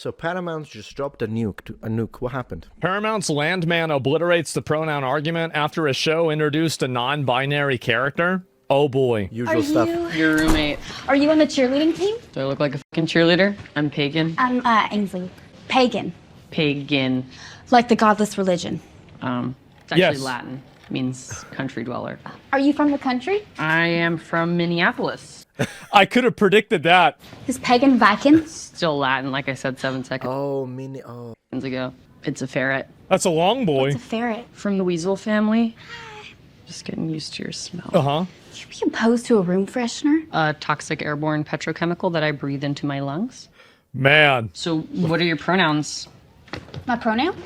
So Paramount just dropped a nuke. What happened? Paramount's Landman obliterates the pronoun argument after a show introduced a non-binary character. Oh boy. Usual stuff. Your roommate. Are you on the cheerleading team? Do I look like a fucking cheerleader? I'm pagan. I'm Ainsley. Pagan. Pagan. Like the godless religion. It's actually Yes. Latin. Means country dweller. Are you from the country? I am from Minneapolis. I could have predicted that. Is pagan Viking? Still Latin, like I said 7 seconds ago. It's a ferret. That's a long boy. It's a ferret. From the weasel family. Just getting used to your smell. Uh-huh. Should we opposed to a room freshener? A toxic airborne petrochemical that I breathe into my lungs. Man. So what are your pronouns? My pronouns?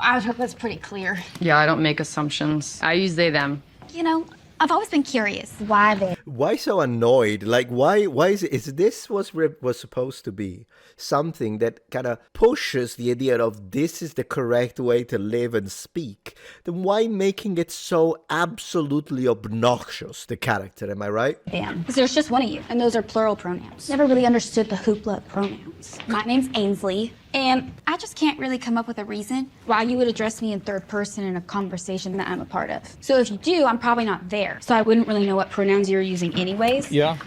I would hope that's pretty clear. Yeah, I don't make assumptions. I use they, them. You know, I've always been curious. Why they? Why so annoyed? Like, why is it? Is this was supposed to be something that kind of pushes the idea of this is the correct way to live and speak? Then why making it so absolutely obnoxious? The character, am I right? Damn. Because there's just one of you, and those are plural pronouns. Never really understood the hoopla of pronouns. My name's Ainsley, and I just can't really come up with a reason why you would address me in third person in a conversation that I'm a part of. So if you do, I'm probably not there. So I wouldn't really know what pronouns you're using anyways. Yeah.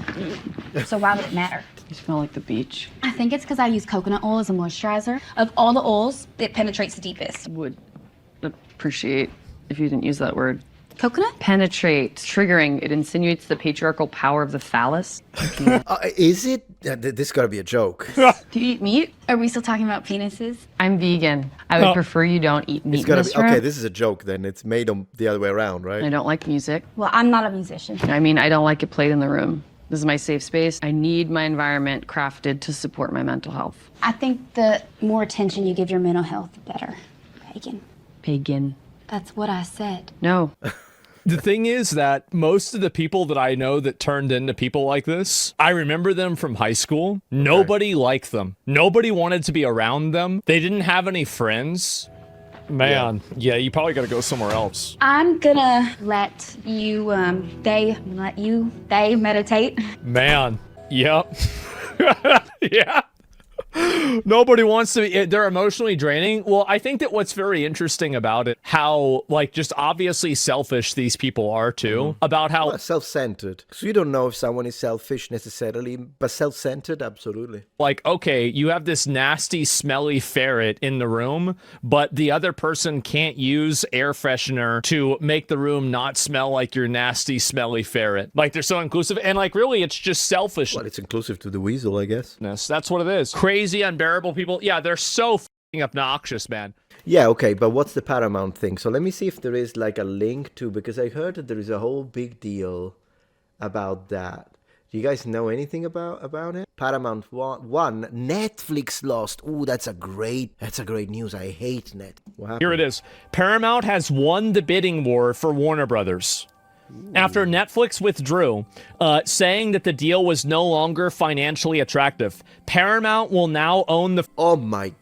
So why would it matter? You smell like the beach. I think it's because I use coconut oil as a moisturizer. Of all the oils, it penetrates the deepest. Would appreciate if you didn't use that word. Coconut? Penetrate. Triggering. It insinuates the patriarchal power of the phallus. Is it? This got to be a joke. Do you eat meat? Are we still talking about penises? I'm vegan. I would prefer you don't eat meat It's got in to this be room. okay. This is a joke. Then it's made the other way around, right? I don't like music. Well, I'm not a musician. I mean, I don't like it played in the room. This is my safe space. I need my environment crafted to support my mental health. I think the more attention you give your mental health, the better. Pagan. Pagan. That's what I said. No. The thing is that most of the people that I know that turned into people like this, I remember them from high school. Nobody liked them. Nobody wanted to be around them. They didn't have any friends. Man, yeah, you probably got to go somewhere else. I'm gonna let you, they meditate. Man, yep. Yeah. Nobody wants to be, they're emotionally draining. Well, I think that what's very interesting about it, how, like, just obviously selfish these people are, too. About how... Well, self-centered. So you don't know if someone is selfish necessarily, but self-centered, absolutely. Like, okay, you have this nasty, smelly ferret in the room, but the other person can't use air freshener to make the room not smell like your nasty, smelly ferret. Like, they're so inclusive. And, like, really, it's just selfish. Well, it's inclusive to the weasel, I guess. That's what it is. Crazy, unbearable people. Yeah, they're so f***ing obnoxious, man. Yeah, okay, but what's the Paramount thing? So let me see if there is like a link to, because I heard that there is a whole big deal about that. Do you guys know anything about it? Paramount won. Netflix lost. Ooh, that's a great news. I hate Net. What happened? Here it is. Paramount has won the bidding war for Warner Brothers. After Netflix withdrew, saying that the deal was no longer financially attractive, Paramount will now own the... Oh my...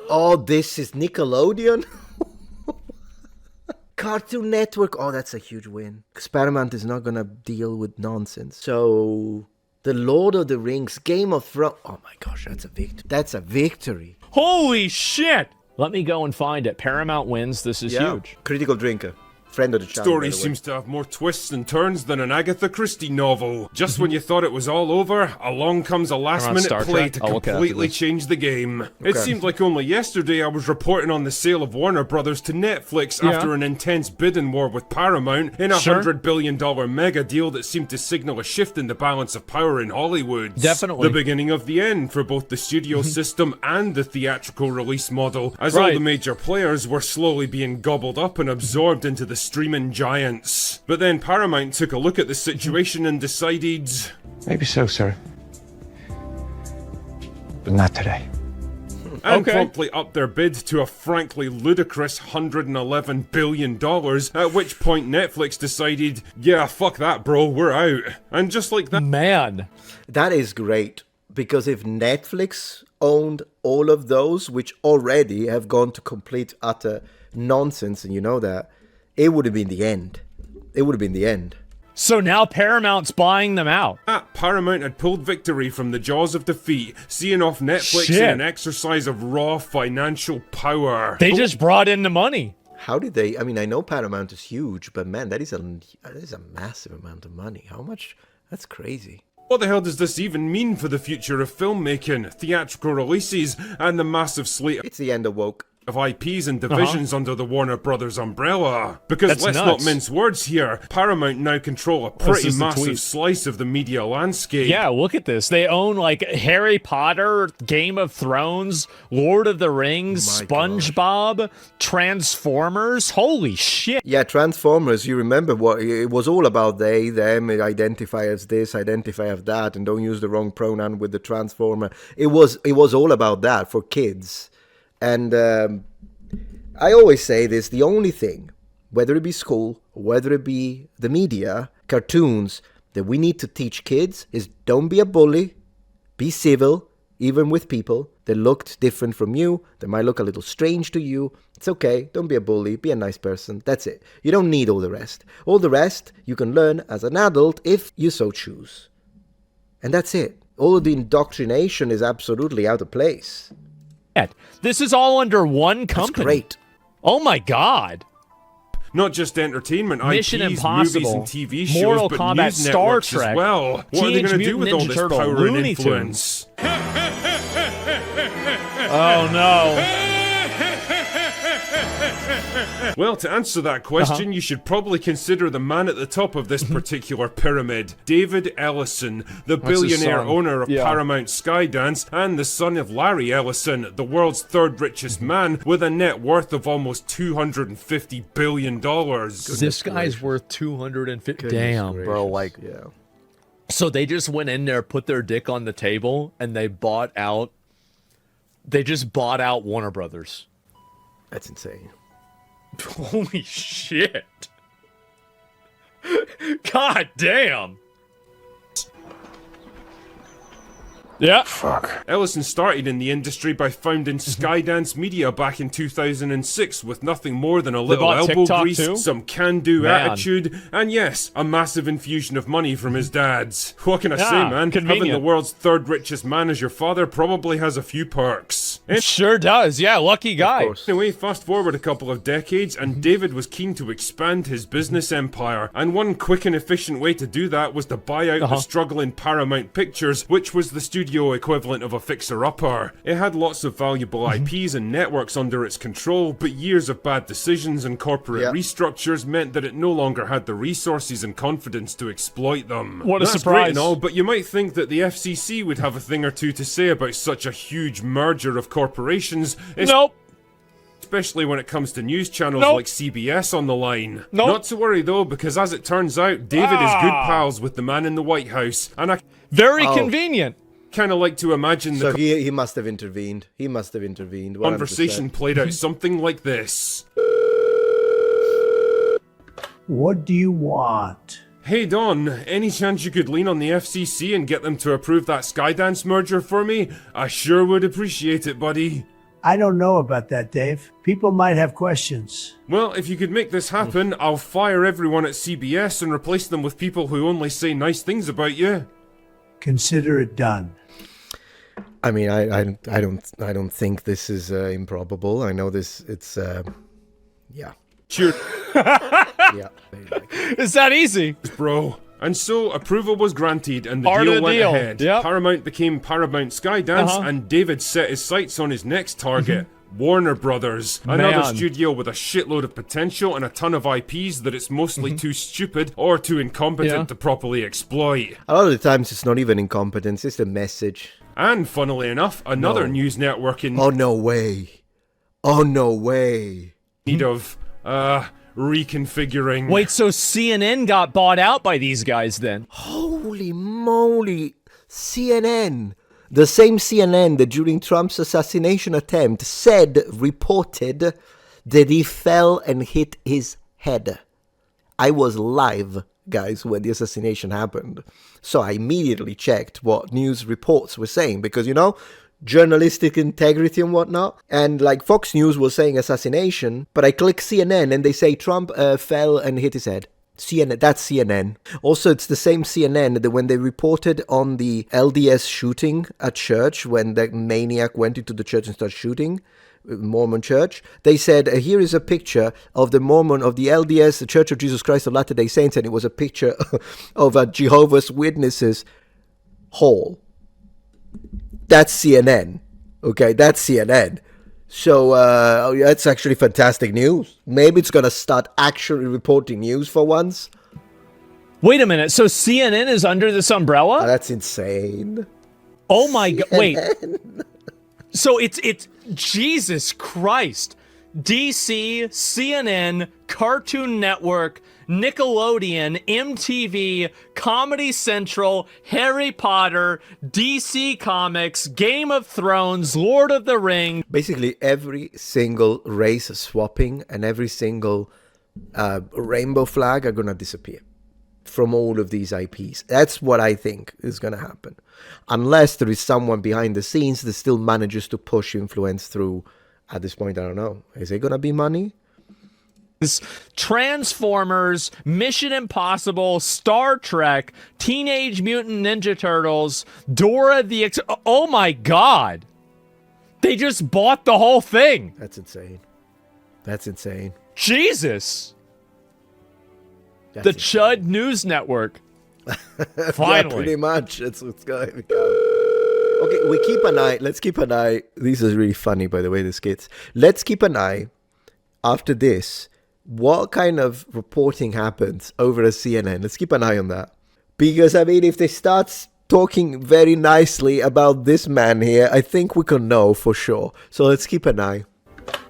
Oh, this is Nickelodeon? Cartoon Network. Oh, that's a huge win. Because Paramount is not going to deal with nonsense. So, The Lord of the Rings, Game of Thrones. Oh my gosh, that's a victory. That's a victory. Holy shit! Let me go and find it. Paramount wins. This is huge. Critical drinker. Friend of the channel. Story seems to have more twists and turns than an Agatha Christie novel. Just when you thought it was all over, along comes a last-minute play to completely change the game. It seemed like only yesterday I was reporting on the sale of Warner Brothers to Netflix after an intense bidding war with Paramount in a $100 billion mega deal that seemed to signal a shift in the balance of power in Hollywood. Definitely. The beginning of the end for both the studio system and the theatrical release model, as all the major players were slowly being gobbled up and absorbed into the streaming giants. But then Paramount took a look at the situation and decided... Maybe so, sir. But not today. And promptly upped their bid to a frankly ludicrous $111 billion, at which point Netflix decided, yeah, fuck that, bro, we're out. And just like that... Man. That is great. Because if Netflix owned all of those, which already have gone to complete utter nonsense, and you know that, it would have been the end. It would have been the end. So now Paramount's buying them out. Paramount had pulled victory from the jaws of defeat, seeing off Netflix Shit. in an exercise of raw financial power. They just brought in the money. How did they? I mean, I know Paramount is huge, but man, that is a massive amount of money. How much? That's crazy. What the hell does this even mean for the future of filmmaking, theatrical releases, and the massive slate It's the end of woke. of IPs and divisions under the Warner Brothers umbrella? Because That's let's nuts. not mince words here, Paramount now control a pretty is the massive tweet. slice of the media landscape. Yeah, look at this. They own like Harry Potter, Game of Thrones, Lord of the Rings, Oh my SpongeBob, Transformers. Holy shit. Yeah, Transformers, you remember what it was all about they, them, identify as this, identify as that, and don't use the wrong pronoun with the Transformer. It was all about that for kids. And I always say this, the only thing, whether it be school, whether it be the media, cartoons, that we need to teach kids is don't be a bully, be civil, even with people that looked different from you, that might look a little strange to you. It's okay, don't be a bully, be a nice person, that's it. You don't need all the rest. All the rest you can learn as an adult if you so choose. And that's it. All of the indoctrination is absolutely out of place. This is all under one company. That's great. Oh my god. Not just entertainment, Mission IPs, Impossible, movies, and TV shows, Mortal but Kombat, news Star networks Trek, as well. What are they Teenage going to do Mutant with all Ninja this Turtle, power Looney and influence? Oh no. Well, to answer that question, you should probably consider the man at the top of this particular pyramid, David Ellison, the That's his billionaire son. owner of Yeah. Paramount Skydance, and the son of Larry Ellison, the world's third richest man, with a net worth of almost $250 billion. This guy's worth 250. Damn, bro. Like, Yeah. so they just went in there, put their dick on the table, and they just bought out Warner Brothers. That's insane. Holy shit. God damn. Yeah. Fuck. Ellison started in the industry by founding Skydance Media back in 2006 with nothing more than a little bought elbow TikTok grease, too? some can-do Man. attitude, and yes, a massive infusion of money from his dads. What can I say, Yeah, man? Having convenient. the world's third richest man as your father probably has a few perks. Sure does. Yeah, lucky guy. Of course. Anyway, fast forward a couple of decades, and David was keen to expand his business empire, and one quick and efficient way to do that was to buy out the struggling Paramount Pictures, which was the studio equivalent of a fixer-upper. It had lots of valuable IPs and networks under its control, but years of bad decisions and corporate Yeah. restructures meant that it no longer had the resources and confidence to exploit them. What a That's surprise. great and all, but you might think that the FCC would have a thing or two to say about such a huge merger of corporations. Nope. Especially when it comes to news channels Nope. like CBS on the line. Nope. Not to worry though, because as it turns out, David is good pals with the man in the White House, and I Very convenient. kind of like to imagine So the he must have intervened. He must have intervened. 100%. conversation played out something like this. What do you want? Hey Don, any chance you could lean on the FCC and get them to approve that Skydance merger for me? I sure would appreciate it, buddy. I don't know about that, Dave. People might have questions. Well, if you could make this happen, I'll fire everyone at CBS and replace them with people who only say nice things about you. Consider it done. I mean, I don't think this is improbable. I know this. It's yeah, Cheers, yeah. Very likely. It's that easy. bro. And so, approval was granted and the Part of deal the went deal. ahead. Yep. Paramount became Paramount Skydance, and David set his sights on his next target, Warner Brothers. Another Man. studio with a shitload of potential and a ton of IPs that it's mostly too stupid or too incompetent Yeah. to properly exploit. A lot of the times it's not even incompetence; it's the message. And funnily enough, another news network in Oh no way! Oh no way! need of, reconfiguring. Wait, so CNN got bought out by these guys then? Holy moly! CNN, the same CNN that during Trump's assassination attempt reported that he fell and hit his head. I was live, guys, when the assassination happened. So I immediately checked what news reports were saying because, you know, journalistic integrity and whatnot. And like Fox News was saying assassination, but I click CNN and they say Trump fell and hit his head. CNN, that's CNN. Also, it's the same CNN that when they reported on the LDS shooting at church, when the maniac went into the church and started shooting, Mormon church, they said, here is a picture of the LDS, the Church of Jesus Christ of Latter-day Saints, and it was a picture of a Jehovah's Witnesses hall. That's CNN. Okay, that's CNN. So that's actually fantastic news. Maybe it's going to start actually reporting news for once. Wait a minute. So CNN is under this umbrella? Oh, that's insane. Oh my God. Wait. So it's Jesus Christ. DC, CNN, Cartoon Network, Nickelodeon, MTV, Comedy Central, Harry Potter, DC Comics, Game of Thrones, Lord of the Rings. Basically, every single race swapping and every single rainbow flag are going to disappear from all of these IPs. That's what I think is going to happen. Unless there is someone behind the scenes that still manages to push influence through. At this point, I don't know. Is it going to be money? Transformers, Mission Impossible, Star Trek, Teenage Mutant Ninja Turtles, Dora the oh my God. They just bought the whole thing. That's insane. That's insane. Jesus. That's insane. Chud News Network. Finally. Yeah, pretty much. It's going to become. Okay, we keep an eye. Let's keep an eye. This is really funny, by the way, the skits. Let's keep an eye after this. What kind of reporting happens over at CNN? Let's keep an eye on that. Because, I mean, if they start talking very nicely about this man here, I think we can know for sure. So let's keep an eye.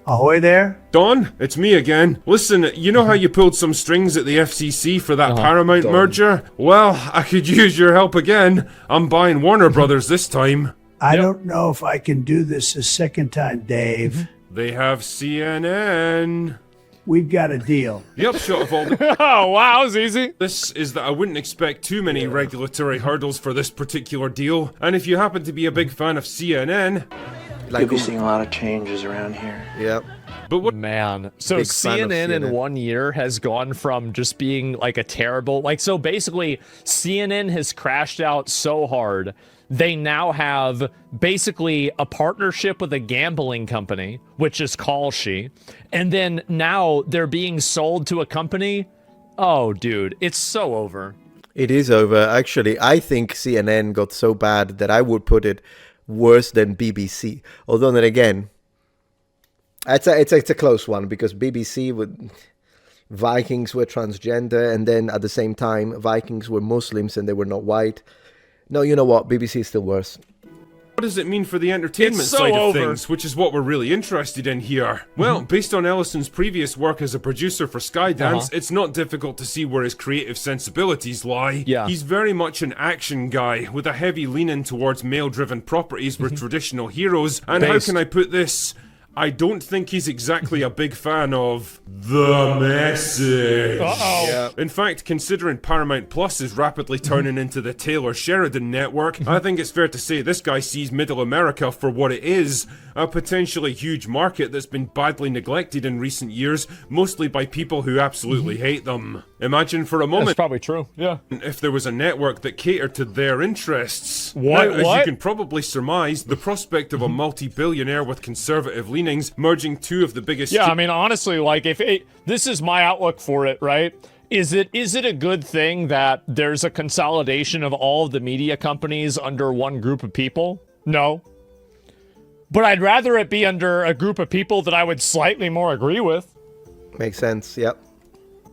Ahoy there. Don, it's me again. Listen, you know how you pulled some strings at the FCC for that Paramount merger? Well, I could use your help again. I'm buying Warner Brothers this time. I don't know if I can do this a second time, Dave. They have CNN. We've got a deal. The upshot of all the Oh, wow, it's easy. This is that I wouldn't expect too many regulatory hurdles for this particular deal. And if you happen to be a big fan of CNN... You'll be seeing a lot of changes around here. Yep. But what? Man, so CNN in 1 year has gone from just being like a terrible, so basically CNN has crashed out so hard. They now have basically a partnership with a gambling company, which is Kalshi. And then now they're being sold to a company. Oh, dude, it's so over. It is over. Actually, I think CNN got so bad that I would put it worse than BBC. Although then again, it's a close one because BBC Vikings were transgender, and then at the same time Vikings were Muslims and they were not white. No, you know what? BBC is still worse. What does it mean for the entertainment side of things, which is what we're really interested in here? Well, based on Ellison's previous work as a producer for Skydance, it's not difficult to see where his creative sensibilities lie. Yeah. He's very much an action guy, with a heavy lean-in towards male-driven properties with traditional heroes, and how can I put this? I don't think he's exactly a big fan of the message. Uh-oh. In fact, considering Paramount Plus is rapidly turning into the Taylor Sheridan network, I think it's fair to say this guy sees Middle America for what it is, a potentially huge market that's been badly neglected in recent years, mostly by people who absolutely hate them. Imagine for a moment That's probably true, yeah. if there was a network that catered to their interests. What? Now, as you can probably surmise, the prospect of a multi-billionaire with conservative leanings merging two of the biggest... Yeah, I mean, honestly, this is my outlook for it, right? Is it a good thing that there's a consolidation of all of the media companies under one group of people? No. But I'd rather it be under a group of people that I would slightly more agree with. Makes sense, yep.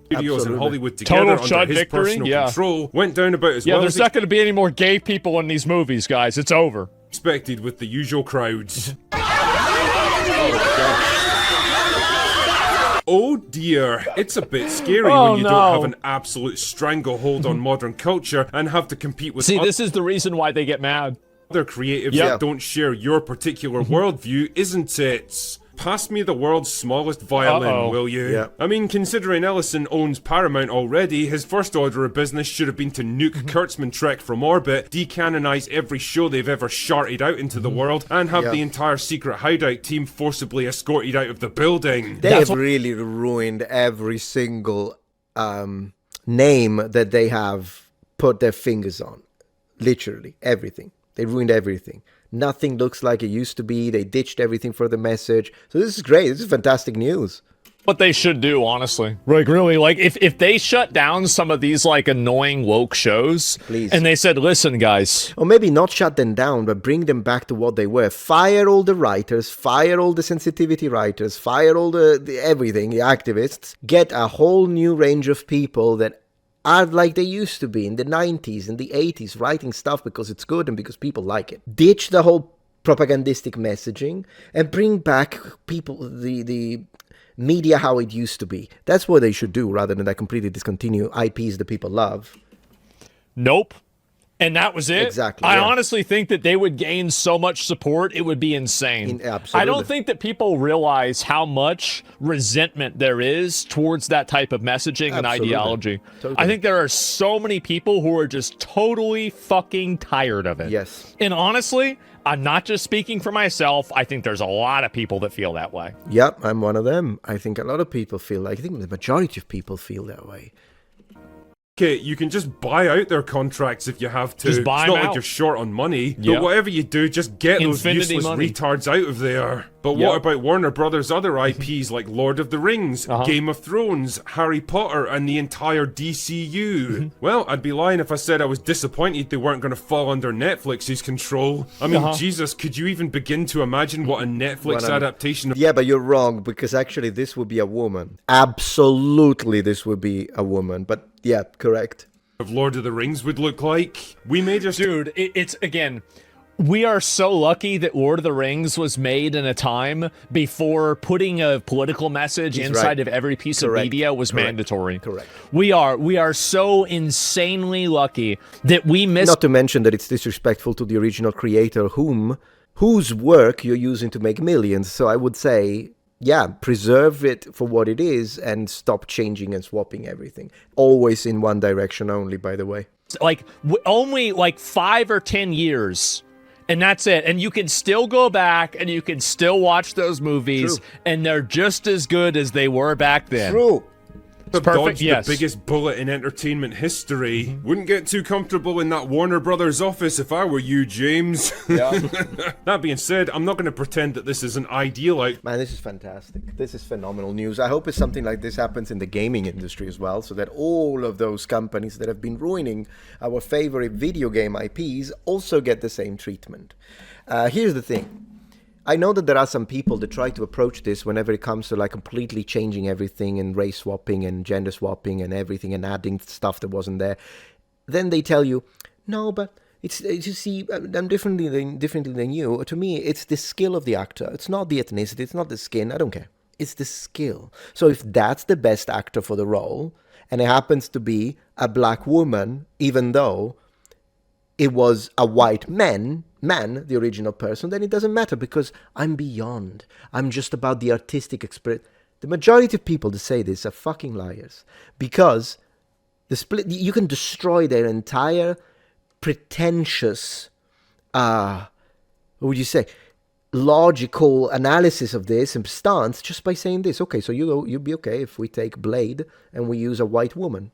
Studios in Hollywood together under his personal control went down about as well as... there's not going to be any more gay people in these movies, guys. It's over. Expected with the usual crowds. Oh dear, it's a bit scary when you don't have an absolute stranglehold on modern culture and have to compete with... See, this is the reason why they get mad. Other creatives that don't share your particular worldview, isn't it? Pass me the world's smallest violin, will you? Yeah. I mean, considering Ellison owns Paramount already, his first order of business should have been to nuke Kurtzman Trek from orbit, decanonize every show they've ever sharted out into the world, and have the entire secret hideout team forcibly escorted out of the building. They have really ruined every single name that they have put their fingers on. Literally everything. They ruined everything. Nothing looks like it used to be. They ditched everything for the message. So this is great. This is fantastic news. What they should do, honestly. Like, really, like, if they shut down some of these, like, annoying woke shows, please, and they said, listen, guys. Or maybe not shut them down, but bring them back to what they were. Fire all the writers, fire all the sensitivity writers, fire all the everything, the activists. Get a whole new range of people that are like they used to be in the 90s, in the 80s, writing stuff because it's good and because people like it. Ditch the whole propagandistic messaging and bring back people, the media how it used to be. That's what they should do rather than that completely discontinue IPs that people love. Nope. And that was it? Exactly. I honestly think that they would gain so much support, it would be insane. Absolutely. I don't think that people realize how much resentment there is towards that type of messaging and ideology. Totally. I think there are so many people who are just totally fucking tired of it. Yes. And honestly, I'm not just speaking for myself. I think there's a lot of people that feel that way. Yep, I'm one of them. I think a lot of people feel like, I think the majority of people feel that way. Okay, you can just buy out their contracts if you have to. Just buy it's not them like out. you're short on money. Yep. But whatever you do, just get Infinity those useless money. retards out of there. But what about Warner Brothers' other IPs like Lord of the Rings, Game of Thrones, Harry Potter, and the entire DCU? Well, I'd be lying if I said I was disappointed they weren't going to fall under Netflix's control. I mean, Jesus, could you even begin to imagine what a Netflix adaptation of... Yeah, but you're wrong, because actually this would be a woman. Absolutely this would be a woman. But yeah, correct. Of Lord of the Rings would look like. We may just... Dude, it's again, we are so lucky that Lord of the Rings was made in a time before putting a political message inside of every piece of media was mandatory. Correct. We are so insanely lucky that we missed... Not to mention that it's disrespectful to the original creator whose work you're using to make millions. So I would say... yeah, preserve it for what it is and stop changing and swapping everything. Always in one direction only, by the way. Like, only like 5 or 10 years, and that's it. And you can still go back and you can still watch those movies, and they're just as good as they were back then. True. Perfect, the biggest bullet in entertainment history. Wouldn't get too comfortable in that Warner Brothers office if I were you, James. Yeah. That being said, I'm not going to pretend that this is an ideal Man, this is fantastic. This is phenomenal news. I hope it's something like this happens in the gaming industry as well, so that all of those companies that have been ruining our favorite video game IPs also get the same treatment. Here's the thing. I know that there are some people that try to approach this whenever it comes to like completely changing everything and race swapping and gender swapping and everything and adding stuff that wasn't there. Then they tell you, no, but it's you see, I'm differently than you. To me, it's the skill of the actor. It's not the ethnicity. It's not the skin. I don't care. It's the skill. So if that's the best actor for the role, and it happens to be a black woman, even though it was a white man, the original person, then it doesn't matter because I'm beyond. I'm just about the artistic experience. The majority of people that say this are fucking liars because the split, you can destroy their entire pretentious, what would you say, logical analysis of this and stance just by saying this. Okay, so you'd be okay if we take Blade and we use a white woman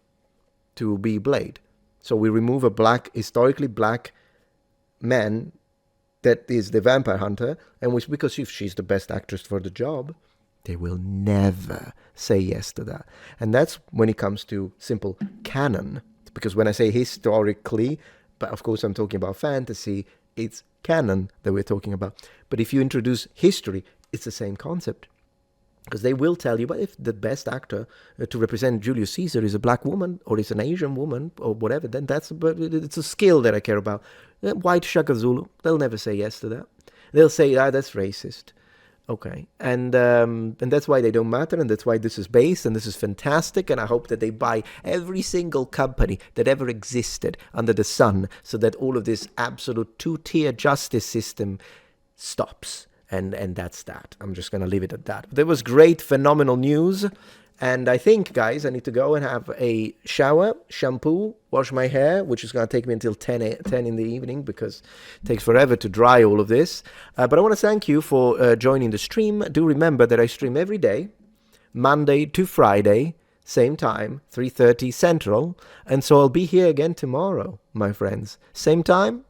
to be Blade. So we remove a historically black man that is the vampire hunter, and because if she's the best actress for the job, they will never say yes to that. And that's when it comes to simple canon. Because when I say historically, but of course I'm talking about fantasy, it's canon that we're talking about. But if you introduce history, it's the same concept. Because they will tell you, but if the best actor to represent Julius Caesar is a black woman or is an Asian woman or whatever, then it's a skill that I care about. White Shaka Zulu, they'll never say yes to that. They'll say, that's racist. Okay, and that's why they don't matter, and that's why this is based, and this is fantastic, and I hope that they buy every single company that ever existed under the sun so that all of this absolute two-tier justice system stops. And that's that. I'm just going to leave it at that. There was great, phenomenal news. And I think, guys, I need to go and have a shower, shampoo, wash my hair, which is going to take me until 10 in the evening because it takes forever to dry all of this. But I want to thank you for joining the stream. Do remember that I stream every day, Monday to Friday, same time, 3:30 Central. And so I'll be here again tomorrow, my friends. Same time,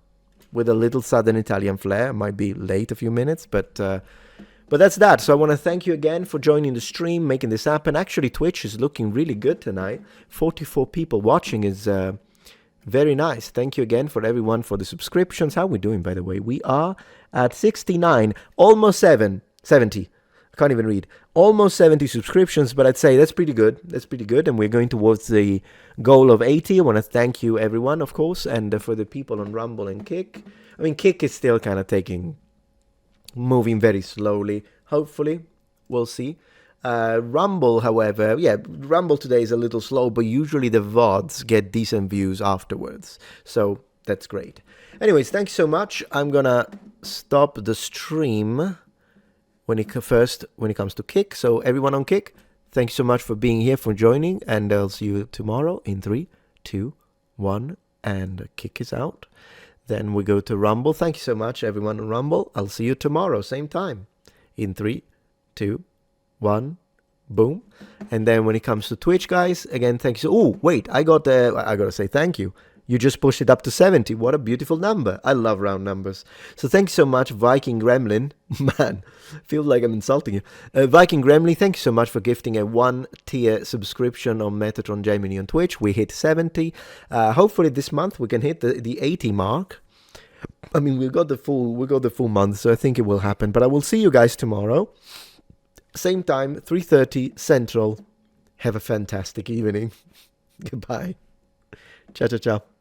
with a little Southern Italian flair. Might be late a few minutes, but that's that. So I want to thank you again for joining the stream, making this happen. Actually, Twitch is looking really good tonight. 44 people watching is very nice. Thank you again for everyone for the subscriptions. How are we doing, by the way? We are at 69, almost 70. I can't even read. Almost 70 subscriptions, but I'd say that's pretty good. That's pretty good, and we're going towards the goal of 80. I want to thank you, everyone, of course, and for the people on Rumble and Kick. I mean, Kick is still kind of moving very slowly. Hopefully, we'll see. Rumble, however, Rumble today is a little slow, but usually the VODs get decent views afterwards. So that's great. Anyways, thanks so much. I'm gonna stop the stream when it comes to Kick. So everyone on Kick, thank you so much for being here, for joining, and I'll see you tomorrow in 3, 2, 1, and Kick is out. Then we go to Rumble. Thank you so much, everyone on Rumble. I'll see you tomorrow, same time, in 3, 2, 1, boom. And then when it comes to Twitch, guys, again, thank you. Oh, wait, I gotta say thank you. You just pushed it up to 70. What a beautiful number. I love round numbers. So thank you so much, Viking Gremlin. Man, feel like I'm insulting you. Viking Gremlin, thank you so much for gifting a 1-tier subscription on Metatron Gemini on Twitch. We hit 70. Hopefully this month we can hit the 80 mark. I mean, we got the full month, so I think it will happen. But I will see you guys tomorrow. Same time, 3:30 Central. Have a fantastic evening. Goodbye. Ciao, ciao, ciao.